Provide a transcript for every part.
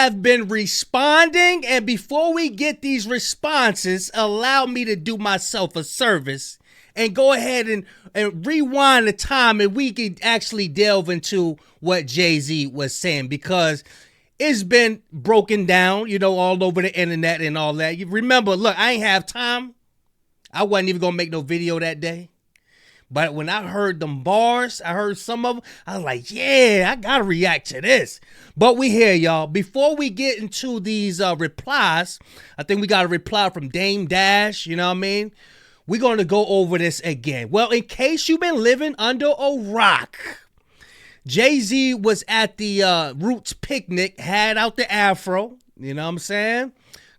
have been responding, and before we get these responses, allow me to do myself a service and go ahead and rewind the time, and we can actually delve into what Jay-Z was saying, because it's been broken down, you know, all over the internet and all that. You remember, look, I ain't have time. I wasn't even going to make no video that day. But when I heard them bars, I heard some of them, I was like, yeah, I got to react to this. But we here, y'all. Before we get into these replies, I think we got a reply from Dame Dash, you know what I mean? We're going to go over this again. Well, in case you've been living under a rock, Jay-Z was at the Roots picnic, had out the afro, you know what I'm saying?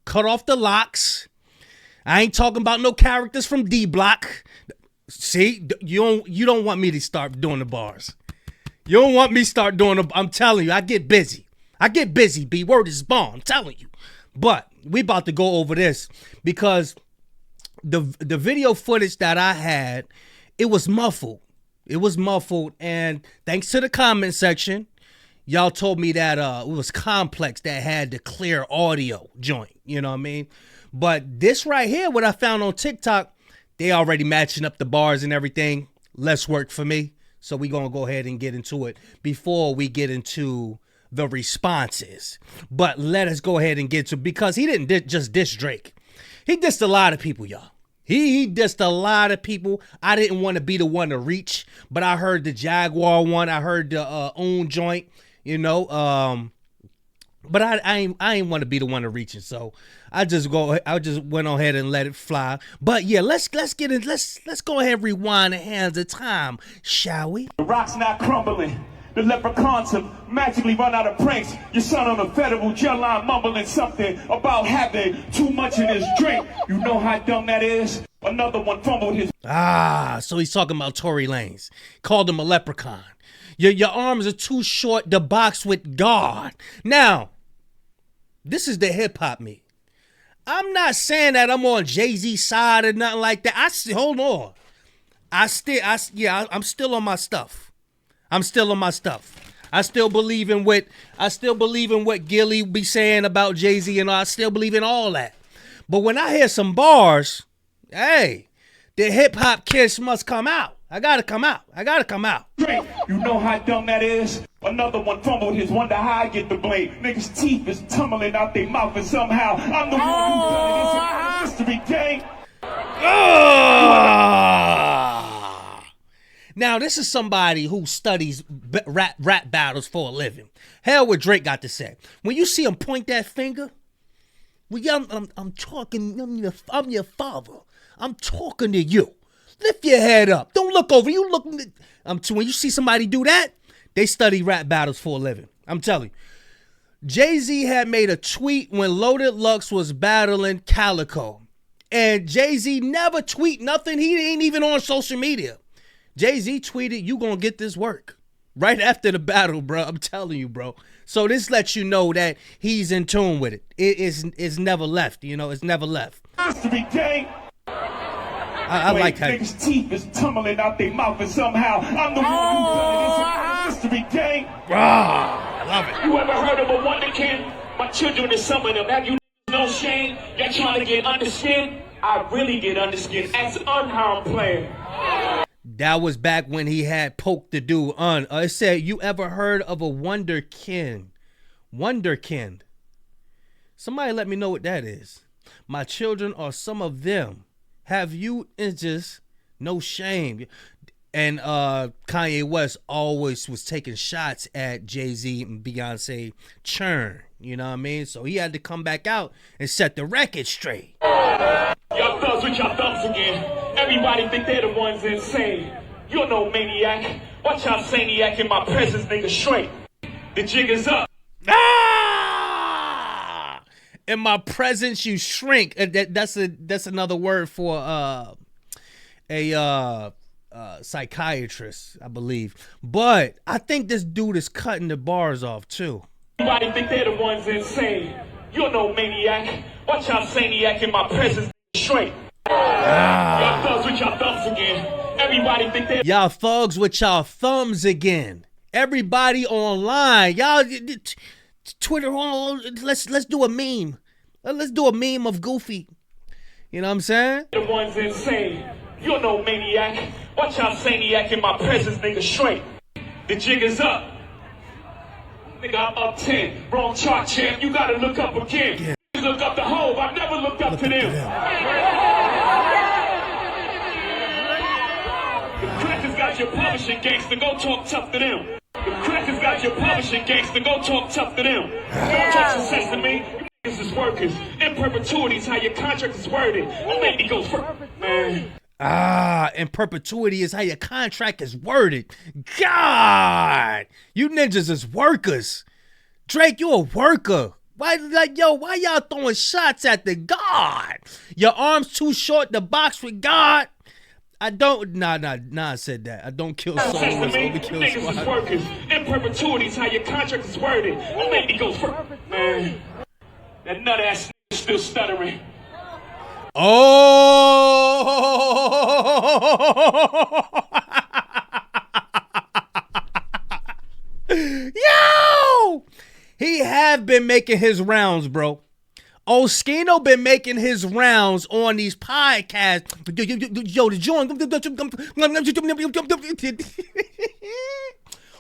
Cut off the locks. I ain't talking about no characters from D-Block. See, you don't want me to start doing the bars. You don't want me to start doing the, I'm telling you, I get busy. B, word is bond, I'm telling you. But we about to go over this because the video footage that I had, it was muffled. It was muffled, and thanks to the comment section, y'all told me that it was Complex that had the clear audio joint, you know what I mean? But this right here, what I found on TikTok, they already matching up the bars and everything. Less work for me. So we're going to go ahead and get into it before we get into the responses. But let us go ahead and get to, because he didn't just diss Drake. He dissed a lot of people, y'all. He dissed a lot of people. I didn't want to be the one to reach, but I heard the Jaguar one. I heard the own joint, you know. But I ain't want to be the one to reach it, so I just went on ahead and let it fly. But yeah, let's get in. Let's go ahead and rewind the hands of time, shall we? The rock's not crumbling. The leprechauns have magically run out of pranks. Your son on the federal jail line mumbling something about having too much in his drink. You know how dumb that is? Another one fumbled his. So he's talking about Tory Lanez. Called him a leprechaun. Your arms are too short to box with God. Now, this is the hip hop me. I'm not saying that I'm on Jay-Z's side or nothing like that. Hold on. I'm still on my stuff. I'm still on my stuff. I still believe in what Gilly be saying about Jay-Z, and I still believe in all that. But when I hear some bars, hey, the hip hop kiss must come out. I gotta come out. You know how dumb that is? Another one fumbled his, wonder how I get the blame. Niggas' teeth is tumbling out their mouth, and somehow I'm the one who done it. It's a mystery game. Now, this is somebody who studies rap battles for a living. Hell, what Drake got to say. When you see him point that finger, well, I'm talking, I'm your father. I'm talking to you. Lift your head up. Don't look over. You look. When you see somebody do that, they study rap battles for a living. I'm telling you. Jay-Z had made a tweet when Loaded Lux was battling Calico. And Jay-Z never tweet nothing. He ain't even on social media. Jay-Z tweeted, "You gonna get this work." Right after the battle, bro. I'm telling you, bro. So this lets you know that he's in tune with it. It's never left, you know. It's never left. Mystery game. I like how niggas' teeth is tumbling out their mouth, and somehow I'm the one who done it. It's a mystery game. I love it. You ever heard of a wonder kid? My children is some of them. Have you no shame? You're trying to get under skin? I really get under skin as an unharmed player. That was back when he had poked the dude on. It said, you ever heard of a wonderkind? Wonderkind. Somebody let me know what that is. My children are some of them. Have you just no shame? And Kanye West always was taking shots at Jay-Z and Beyonce churn. You know what I mean? So he had to come back out and set the record straight. Y'all thugs with y'all thumbs again. Everybody think they're the ones insane. You're no maniac. Watch y'all saniac in my presence, nigga, straight. The jig is up. In my presence, you shrink. That's another word for a psychiatrist, I believe. But I think this dude is cutting the bars off too. Everybody think they're the ones insane. You're no maniac. Watch y'all saniac in my presence, straight. Y'all thugs with y'all thumbs again. Everybody think they're y'all thugs with y'all thumbs again. Everybody online, y'all. Twitter, oh, let's do a meme. Let's do a meme of Goofy. You know what I'm saying? The one's insane. You're no maniac. Watch out, Saniac, in my presence, nigga, straight. The jig is up. Nigga, I'm up 10. Wrong chart, champ. You gotta look up again. Yeah. Look up the Hove. I never looked up to them. The crackers got your publishing gangster. Go talk tough to them. The crackers got your publishing gangster. Go talk tough to them. Don't talk success to me. You niggas is workers. In perpetuity is how your contract is worded. Don't make me go first, man. In perpetuity is how your contract is worded. God, you ninjas is workers. Drake, you a worker. Why y'all throwing shots at the God? Your arms too short to box with God? I don't, I said that. I don't kill souls, only kill niggas is workers. In perpetuity is how your contract is worded. Don't make me go first, man. That nut ass nigga still stuttering. Oh! Yo! He have been making his rounds, bro. Oskino been making his rounds on these podcasts. Yo, the joint.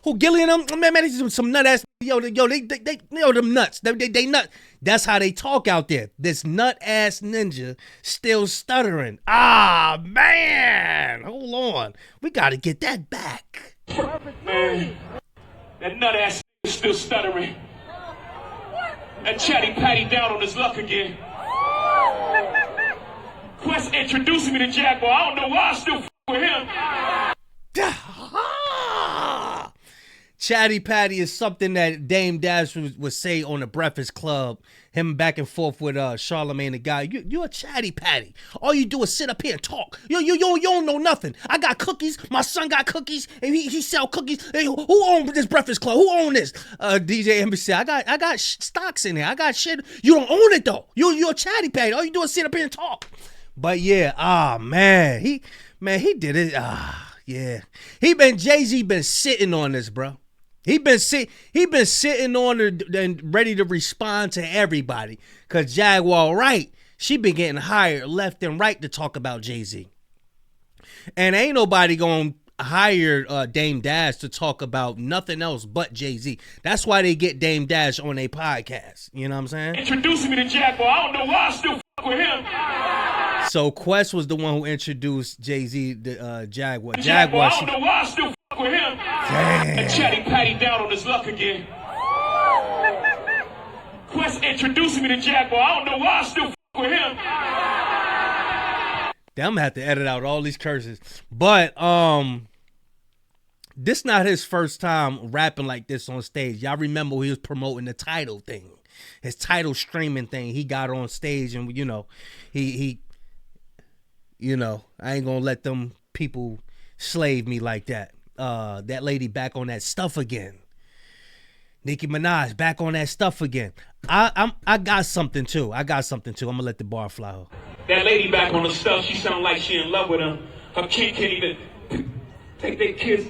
Who Gillian them? Man, some nut ass. Yo, they them nuts. They nuts. That's how they talk out there. This nut ass ninja still stuttering. Ah, man. Hold on. We got to get that back. Man, that nut ass still stuttering. That chatty patty down on his luck again. Quest introducing me to Jaguar. I don't know why I still f with him. Chatty Patty is something that Dame Dash would say on the Breakfast Club. Him back and forth with Charlamagne the Guy. You a Chatty Patty. All you do is sit up here and talk. You don't know nothing. I got cookies. My son got cookies, and he sell cookies. Hey, who own this Breakfast Club? Who own this? DJ Embassy. I got stocks in there. I got shit. You don't own it though. You a Chatty Patty. All you do is sit up here and talk. But yeah, man, he did it. Yeah, Jay-Z been sitting on this, bro. He been sitting on it and ready to respond to everybody. Cause Jaguar, right? She been getting hired left and right to talk about Jay-Z. And ain't nobody gonna hire Dame Dash to talk about nothing else but Jay-Z. That's why they get Dame Dash on their podcast. You know what I'm saying? Introducing me to Jaguar. I don't know why I still f with him. So Quest was the one who introduced Jay-Z to Jaguar. Jaguar, I don't know why I still f with him. Damn. And chatty patty down on his luck again. Quest introducing me to Jaguar. I don't know why I still f with him. Damn, I'm gonna have to edit out all these curses. But this not his first time rapping like this on stage. Y'all remember he was promoting the Tidal thing, his Tidal streaming thing. He got on stage and he I ain't gonna let them people slave me like that. That lady back on that stuff again. Nicki Minaj back on that stuff again. I got something too. I'm gonna let the bar fly. That lady back on the stuff. She sound like she in love with him. Her kid can't even take their kids.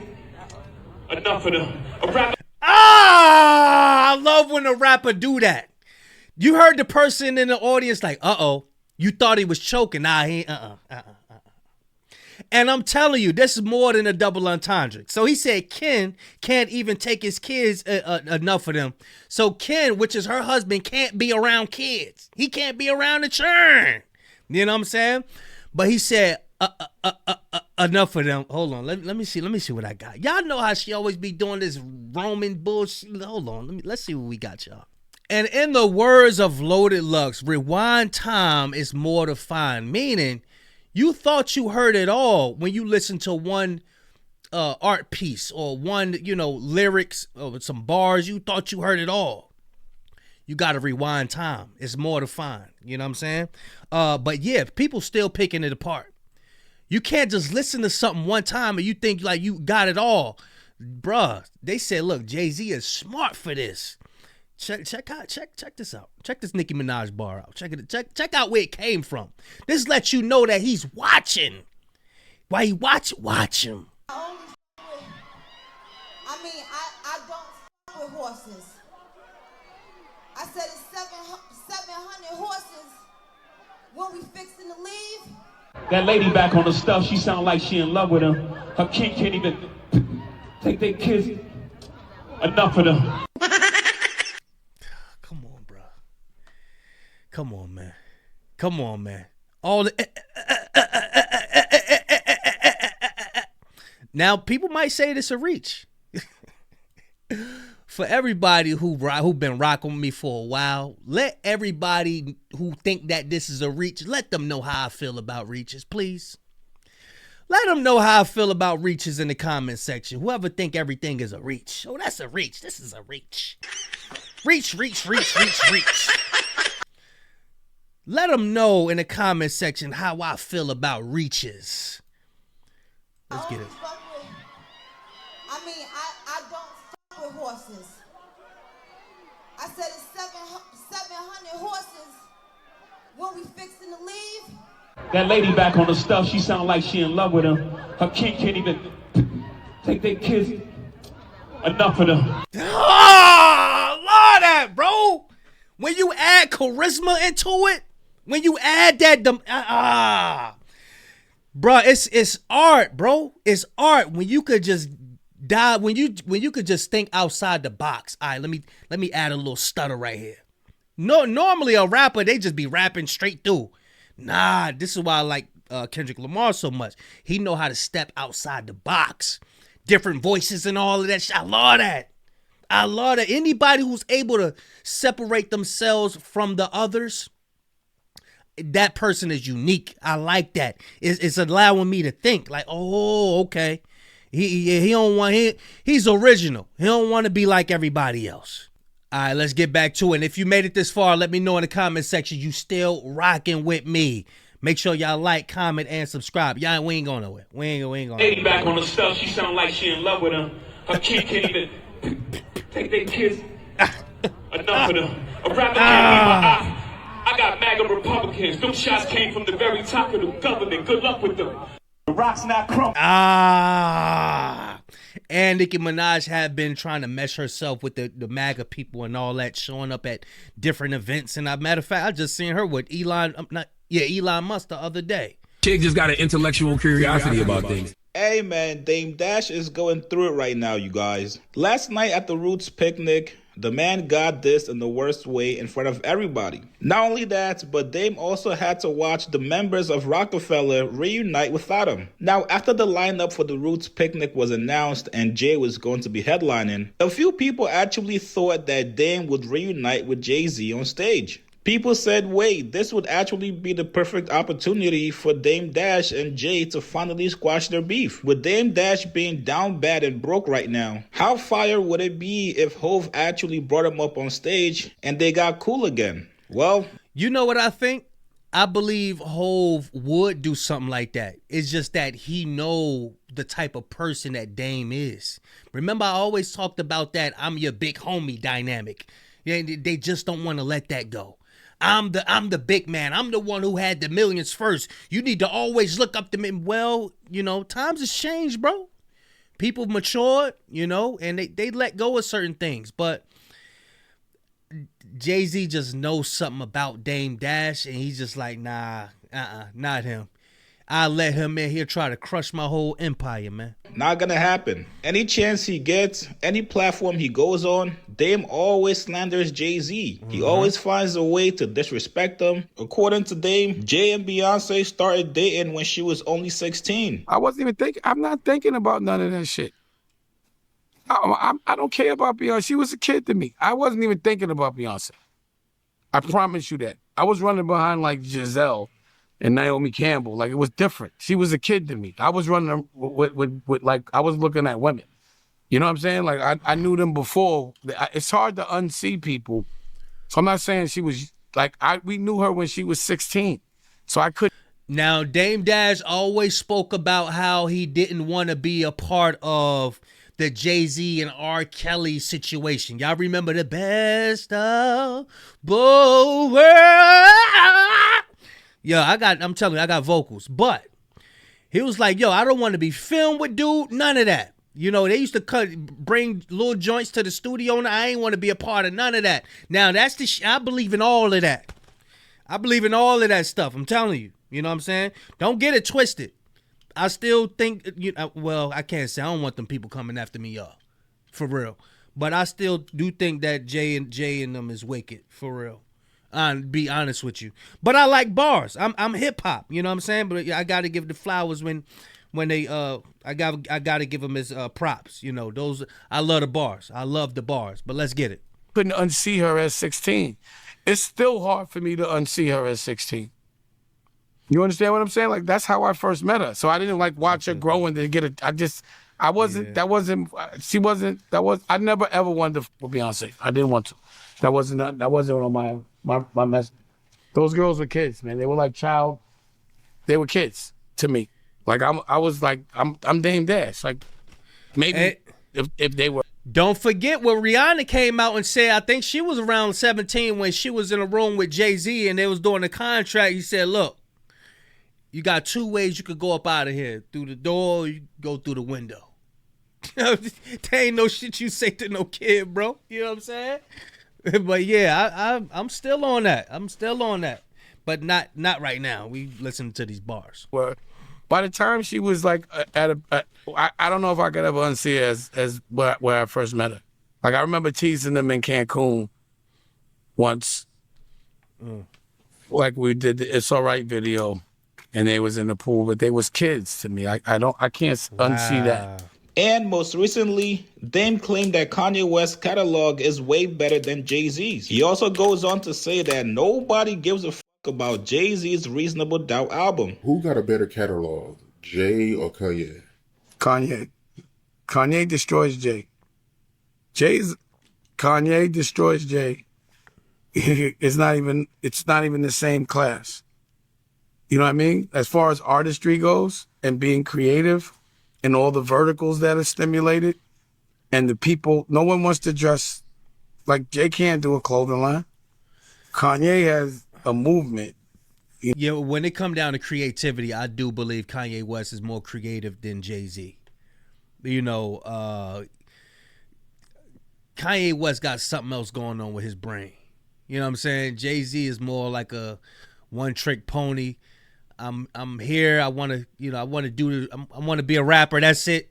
Enough of them. A rapper. I love when a rapper do that. You heard the person in the audience like, you thought he was choking. Nah, he And I'm telling you, this is more than a double entendre. So he said Ken can't even take his kids enough of them. So Ken, which is her husband, can't be around kids. He can't be around the churn. You know what I'm saying? But he said enough of them. Hold on, let me see what I got. Y'all know how she always be doing this Roman bullshit. Hold on, let's see what we got, y'all. And in the words of Loaded Lux, rewind time is more to find. Meaning, you thought you heard it all when you listened to one art piece or one, lyrics or some bars. You thought you heard it all. You got to rewind time. It's more to find. You know what I'm saying? But yeah, people still picking it apart. You can't just listen to something one time and you think like you got it all. Bruh, they said, look, Jay-Z is smart for this. Check this out. Check this Nicki Minaj bar out. Check out where it came from. This lets you know that he's watching. Why he watch him. I don't f with horses. said it's 700 horses when we fixing to leave. That lady back on the stuff, she sound like she in love with him. Her kid can't even take their kids. Enough of them. Come on, bro. Come on, man. Come on, man. All the now, people might say this a reach. For everybody who been rocking with me for a while, let everybody who think that this is a reach, let them know how I feel about reaches, please. Let them know how I feel about reaches in the comment section. Whoever think everything is a reach. Oh, that's a reach. This is a reach. Reach. Let them know in the comment section how I feel about reaches. Let's get it. I don't fuck with horses. I said it's 700 horses when we fixing to leave. That lady back on the stuff, she sound like she in love with him. Her kid can't even take their kids. Enough of them. Oh, love that, bro. When you add charisma into it, when you add that, bro, it's art, bro. It's art when you could just die, when you could just think outside the box. All right, let me add a little stutter right here. No, normally a rapper, they just be rapping straight through. Nah, this is why I like Kendrick Lamar so much. He know how to step outside the box. Different voices and all of that shit. I love that. I love that. Anybody who's able to separate themselves from the others, that person is unique. I like that. It's allowing me to think like, oh, okay. He don't want, he's original. He don't want to be like everybody else. All right, let's get back to it. And if you made it this far, let me know in the comment section you still rocking with me. Make sure y'all like, comment, and subscribe. Y'all, we ain't going nowhere. We ain't going nowhere. Lady back on the stuff, she sound like she in love with him. Her kid can't even take their kids. Enough of them. A rapper can't be my eye. I got MAGA Republicans. Them shots came from the very top of the government. Good luck with them. The rock's not crumb. And Nicki Minaj had been trying to mesh herself with the MAGA people and all that, showing up at different events. And matter of fact, I just seen her with Elon Musk the other day. Chick just got an intellectual curiosity about things. Hey man, Dame Dash is going through it right now, you guys. Last night at the Roots picnic, the man got this in the worst way in front of everybody. Not only that, but Dame also had to watch the members of Rockefeller reunite without him. Now, after the lineup for the Roots picnic was announced and Jay was going to be headlining, a few people actually thought that Dame would reunite with Jay-Z on stage. People said, wait, this would actually be the perfect opportunity for Dame Dash and Jay to finally squash their beef. With Dame Dash being down bad and broke right now, how fire would it be if Hov actually brought him up on stage and they got cool again? Well, you know what I think? I believe Hov would do something like that. It's just that he know the type of person that Dame is. Remember, I always talked about that I'm your big homie dynamic. Yeah, they just don't want to let that go. I'm the big man. I'm the one who had the millions first. You need to always look up to me. Well, you know, times has changed, bro. People matured, you know, and they let go of certain things. But Jay-Z just knows something about Dame Dash, and he's just like, nah, not him. I'll let him in here try to crush my whole empire, man. Not gonna happen. Any chance he gets, any platform he goes on, Dame always slanders Jay-Z. He always finds a way to disrespect them. According to Dame, Jay and Beyonce started dating when she was only 16. I'm not thinking about none of that shit. I don't care about Beyonce. She was a kid to me. I wasn't even thinking about Beyonce. I promise you that. I was running behind like Giselle and Naomi Campbell. Like, it was different. She was a kid to me. I was running with like, I was looking at women. You know what I'm saying? Like, I knew them before. It's hard to unsee people. So I'm not saying she was, like, we knew her when she was 16. So I couldn't. Now, Dame Dash always spoke about how he didn't want to be a part of the Jay-Z and R. Kelly situation. Y'all remember the best of both worlds? Yo, I'm telling you, I got vocals. But he was like, yo, I don't want to be filmed with dude. None of that. You know, they used to bring little joints to the studio, and I ain't want to be a part of none of that. Now, that's I believe in all of that. I believe in all of that stuff. I'm telling you. You know what I'm saying? Don't get it twisted. I still think, well, I can't say I don't want them people coming after me, y'all. For real. But I still do think that Jay and them is wicked. For real. Be honest with you. But I like bars. I'm hip hop. You know what I'm saying? But I got to give the flowers when they I got to give them his props. You know, those, I love the bars. I love the bars. But let's get it. Couldn't unsee her at 16. It's still hard for me to unsee her at 16. You understand what I'm saying? Like, that's how I first met her. So I didn't like watch her grow and then get it. I never ever wanted to for Beyonce. I didn't want to. That wasn't on my mess. Those girls were kids, man. They were like they were kids to me. Like I'm Dame Dash. Like maybe if they were. Don't forget when Rihanna came out and said, I think she was around 17 when she was in a room with Jay-Z and they was doing the contract. He said, look, you got two ways you could go up out of here. Through the door, or you go through the window. There ain't no shit you say to no kid, bro. You know what I'm saying? But yeah, I'm still on that. But not right now. We listen to these bars. Well, by the time she was like I don't know if I could ever unsee her as where I first met her. Like I remember teasing them in Cancun once. Like we did the It's Alright video. And they was in the pool, but they was kids to me. I can't unsee that. And most recently, Dame claimed that Kanye West's catalog is way better than Jay-Z's. He also goes on to say that nobody gives a fuck about Jay-Z's Reasonable Doubt album. Who got a better catalog, Jay or Kanye? Kanye. Kanye destroys Jay. Kanye destroys Jay. It's not even the same class. You know what I mean? As far as artistry goes and being creative and all the verticals that are stimulated and the people, no one wants to dress like Jay can't do a clothing line. Kanye has a movement. Yeah, when it come down to creativity, I do believe Kanye West is more creative than Jay-Z. You know, Kanye West got something else going on with his brain. You know what I'm saying? Jay-Z is more like a one-trick pony. I'm here. I want to be a rapper. That's it.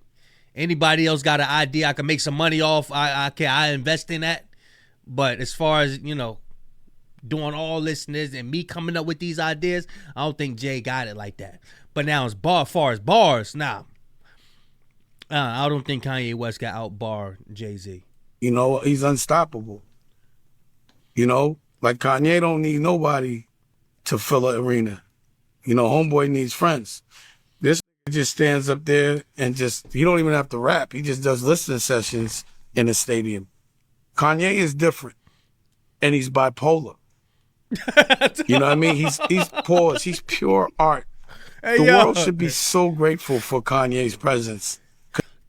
Anybody else got an idea I can make some money off? I invest in that. But as far as, you know, doing all this and me coming up with these ideas, I don't think Jay got it like that. But now as far as bars, I don't think Kanye West got out-barred Jay-Z. You know, he's unstoppable. You know, like Kanye don't need nobody to fill an arena. You know, homeboy needs friends. This just stands up there and he don't even have to rap. He just does listening sessions in a stadium. Kanye is different, and he's bipolar. You know what I mean? He's paused. He's pure art. The world should be so grateful for Kanye's presence.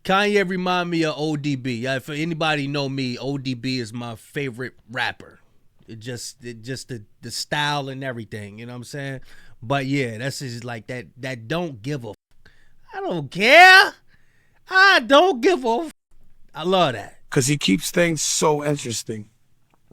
Kanye remind me of ODB. If anybody know me, ODB is my favorite rapper. It just the style and everything. You know what I'm saying? But yeah, that's just like that don't give a I don't care. I don't give a I love that. Because he keeps things so interesting.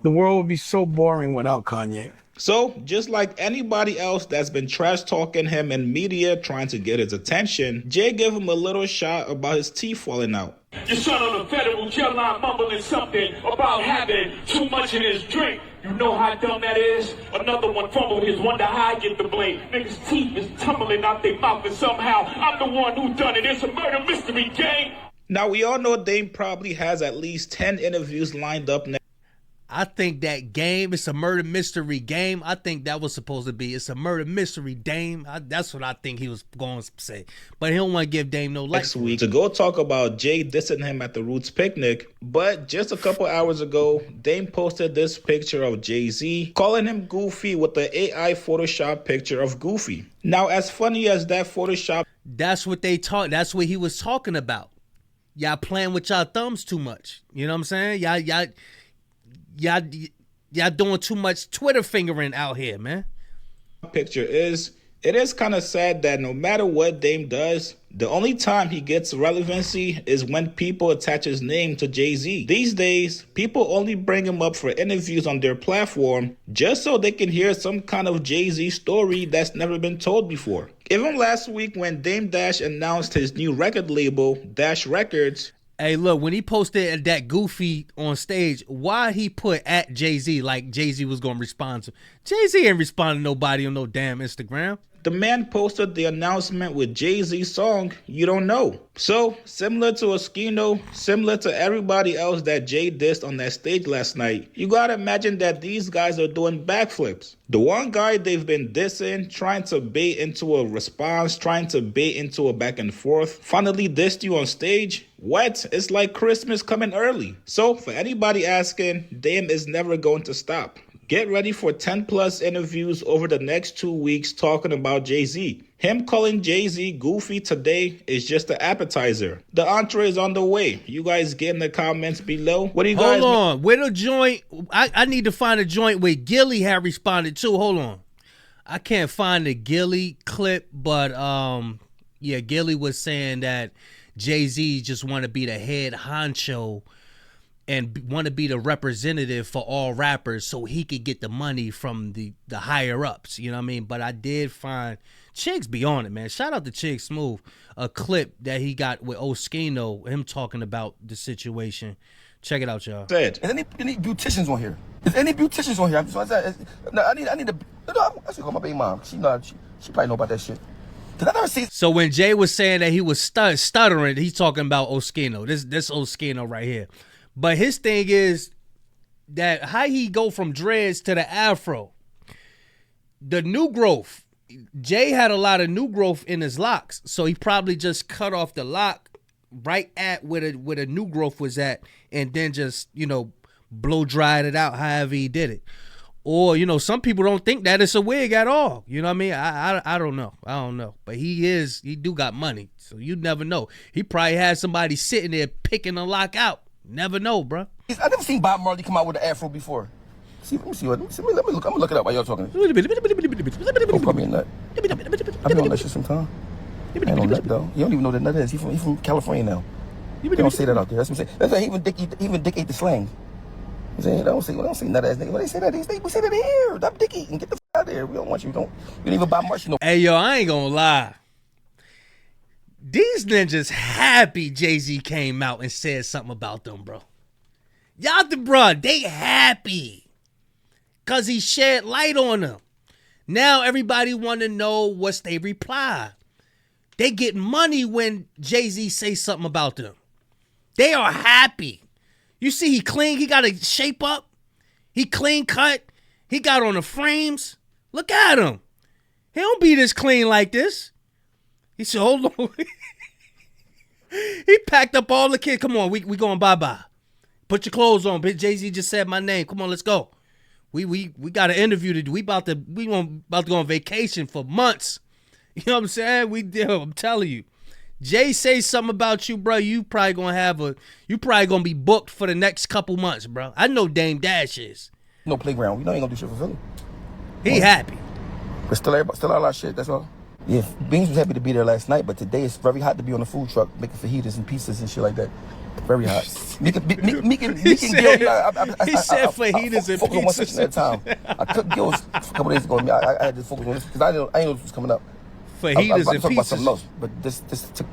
The world would be so boring without Kanye. So, just like anybody else that's been trash talking him in media trying to get his attention, Jay gave him a little shot about his teeth falling out. Your son on the federal jail line mumbling something about having too much in his drink. You know how dumb that is? Another one fumbled his, wonder how I get the blame. Niggas' teeth is tumbling out their mouth and somehow I'm the one who done it. It's a murder mystery game. Now, we all know Dame probably has at least 10 interviews lined up now. I think that game, it's a murder mystery game. I think that was supposed to be, it's a murder mystery Dame. That's what I think he was going to say. But he don't want to give Dame no light. Next week to go talk about Jay dissing him at the Roots picnic. But just a couple hours ago, Dame posted this picture of Jay-Z calling him Goofy with the AI Photoshop picture of Goofy. Now, as funny as that Photoshop, that's what he was talking about. Y'all playing with y'all thumbs too much. You know what I'm saying? Y'all doing too much Twitter fingering out here, man. Picture is, It is kind of sad that no matter what Dame does, the only time he gets relevancy is when people attach his name to Jay-Z. These days, people only bring him up for interviews on their platform just so they can hear some kind of Jay-Z story that's never been told before. Even last week when Dame Dash announced his new record label, Dash Records. Hey, look, when he posted that Goofy on stage, why he put at Jay-Z like Jay-Z was going to respond to? Jay-Z ain't responding to nobody on no damn Instagram. The man posted the announcement with Jay-Z's song, You Don't Know. So, similar to Oskino, similar to everybody else that Jay dissed on that stage last night, you gotta imagine that these guys are doing backflips. The one guy they've been dissing, trying to bait into a response, trying to bait into a back and forth, finally dissed you on stage. What? It's like Christmas coming early. So, for anybody asking, Dame is never going to stop. Get ready for 10 plus interviews over the next 2 weeks talking about Jay-Z. Him calling Jay-Z goofy today is just the appetizer. The entree is on the way. You guys get in the comments below. What do you guys... Hold on. Where the joint... I need to find a joint where Gilly had responded to. Hold on. I can't find the Gilly clip, but yeah, Gilly was saying that Jay-Z just want to be the head honcho and want to be the representative for all rappers so he could get the money from the higher ups, you know what I mean? But I did find, Chiggs be on it, man. Shout out to Chiggs Smooth, a clip that he got with Oskino, him talking about the situation. Check it out, y'all. Is any beauticians on here? Is any beauticians on here? I need to, I should call my baby mom. She probably know about that shit. Did I never see? So when Jay was saying that he was stuttering, he's talking about Oskino. This Oskino right here. But his thing is that how he go from dreads to the afro. The new growth. Jay had a lot of new growth in his locks. So he probably just cut off the lock right at where the new growth was at and then just, blow dried it out however he did it. Or, some people don't think that it's a wig at all. You know what I mean? I don't know. I don't know. But he do got money. So you never know. He probably had somebody sitting there picking a lock out. Never know, bro. I never seen Bob Marley come out with an afro before. Let me look. I'm gonna look it up while y'all talking. Don't put me in that. I be on that shit sometime. I ain't on that though. You don't even know what nut is. He from California now. They don't say that out there. That's what I'm saying. That's why even Dick ate the slang. I'm saying, don't say nut ass nigga. When they say that, we say that here. Stop dick eating. Get the fuck out of there. We don't want you. You don't even buy Martian no. Hey yo, I ain't gonna lie. These ninjas happy Jay-Z came out and said something about them, bro. Y'all, they happy. Because he shed light on them. Now everybody want to know what's their reply. They get money when Jay-Z say something about them. They are happy. You see he clean, he got a shape up. He clean cut. He got on the frames. Look at him. He don't be this clean like this. He said, hold on. He packed up all the kids. Come on, we going bye-bye. Put your clothes on. Jay-Z just said my name. Come on, let's go. We got an interview to do. We about to go on vacation for months. You know what I'm saying? I'm telling you. Jay say something about you, bro. You probably gonna be booked for the next couple months, bro. I know Dame Dash is. No playground. We know ain't gonna do shit for Philly. He happy. But still a lot of shit, that's all. Yeah, Beans was happy to be there last night, but today it's very hot to be on the food truck making fajitas and pizzas and shit like that. Very hot. He said fajitas and pizzas. Focus on one section at a time. I cooked gills a couple days ago. I had to focus on this because I didn't know this was coming up. Fajitas and talk about something pizzas. else, but this took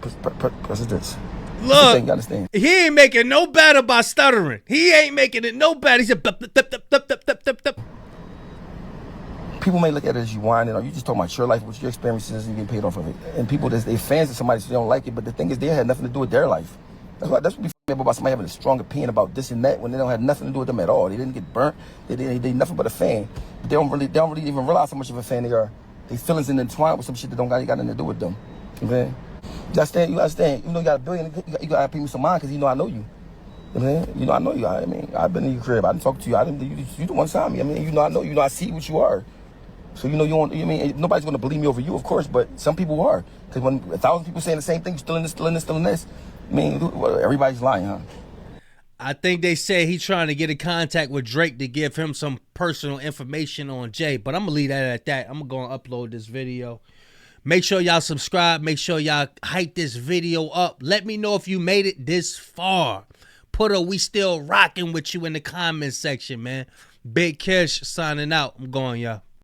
precedence. Look, you understand. He ain't making no better by stuttering. He ain't making it no better. He said, people may look at it as you whining, or you just talking about your life, with your experiences, and you get paid off of it. And people, they fans of somebody, so they don't like it. But the thing is, they had nothing to do with their life. That's what we about somebody having a strong opinion about this and that when they don't have nothing to do with them at all. They didn't get burnt. They nothing but a fan. They don't really even realize how much of a fan they are. Their feelings intertwined with some shit that don't got nothing to do with them. Okay? You understand? You know you got $1 billion. You got to pay me some mind because I know you. I know you. I've been in your crib. I didn't talk to you. You the one time me. I know you. I see what you are. So nobody's gonna believe me over you, of course, but some people are. Because when 1,000 people saying the same thing, still in this. Everybody's lying, huh? I think they say he trying to get in contact with Drake to give him some personal information on Jay. But I'm going to leave that at that. I'm going to upload this video. Make sure y'all subscribe. Make sure y'all hype this video up. Let me know if you made it this far. Put a "we still rocking with you" in the comments section, man. Big Kish signing out. I'm going, y'all.